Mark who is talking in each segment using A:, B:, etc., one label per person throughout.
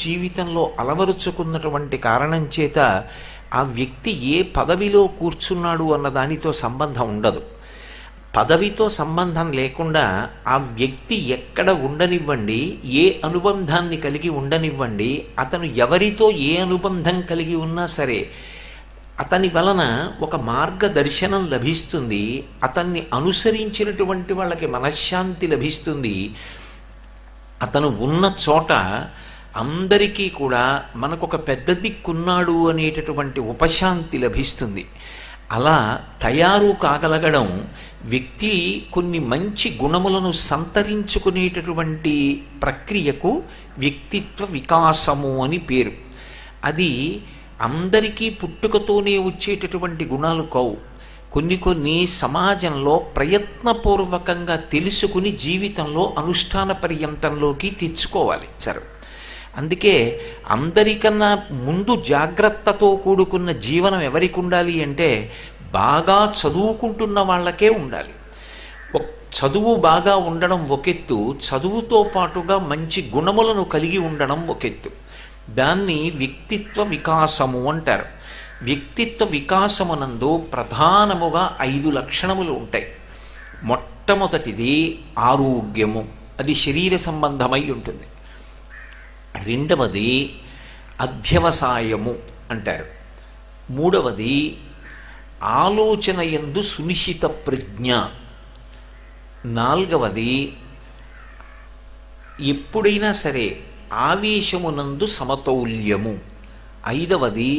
A: జీవితంలో అలవరుచుకున్నటువంటి కారణం చేత ఆ వ్యక్తి ఏ పదవిలో కూర్చున్నాడు అన్న దానితో సంబంధం ఉండదు. పదవితో సంబంధం లేకుండా ఆ వ్యక్తి ఎక్కడ ఉండనివ్వండి, ఏ అనుబంధాన్ని కలిగి ఉండనివ్వండి, అతను ఎవరితో ఏ అనుబంధం కలిగి ఉన్నా సరే అతని వలన ఒక మార్గదర్శనం లభిస్తుంది. అతన్ని అనుసరించినటువంటి వాళ్ళకి మనశ్శాంతి లభిస్తుంది. అతను ఉన్న చోట అందరికీ కూడా మనకొక పెద్ద దిక్కున్నాడు అనేటటువంటి ఉపశాంతి లభిస్తుంది. అలా తయారు కాగలగడం వ్యక్తి కొన్ని మంచి గుణములను సంతరించుకునేటటువంటి ప్రక్రియకు వ్యక్తిత్వ వికాసము అని పేరు. అది అందరికీ పుట్టుకతోనే వచ్చేటటువంటి గుణాలు కావు. కొన్ని సమాజంలో ప్రయత్నపూర్వకంగా తెలుసుకుని జీవితంలో అనుష్ఠాన పర్యంతంలోకి తెచ్చుకోవాలి సరే. అందుకే అందరికన్నా ముందు జాగ్రత్తతో కూడుకున్న జీవనం ఎవరికి ఉండాలి అంటే బాగా చదువుకుంటున్న వాళ్ళకే ఉండాలి. చదువు బాగా ఉండడం ఒకెత్తు, చదువుతో పాటుగా మంచి గుణములను కలిగి ఉండడం ఒకెత్తు. దాన్ని వ్యక్తిత్వ వికాసము అంటారు. వ్యక్తిత్వ వికాసమునందు ప్రధానముగా 5 లక్షణములు ఉంటాయి. మొట్టమొదటిది ఆరోగ్యము, అది శరీర సంబంధమై ఉంటుంది. రెండవది అధ్యవసాయము అంటారు. మూడవది ఆలోచన యందు సునిశ్చిత ప్రజ్ఞ. నాలుగవది ఎప్పుడైనా సరే ఆవేశమునందు సమతౌల్యము. ఐదవది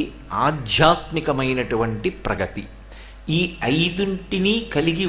A: ఆధ్యాత్మికమైనటువంటి ప్రగతి. ఈ 5ంటిని కలిగి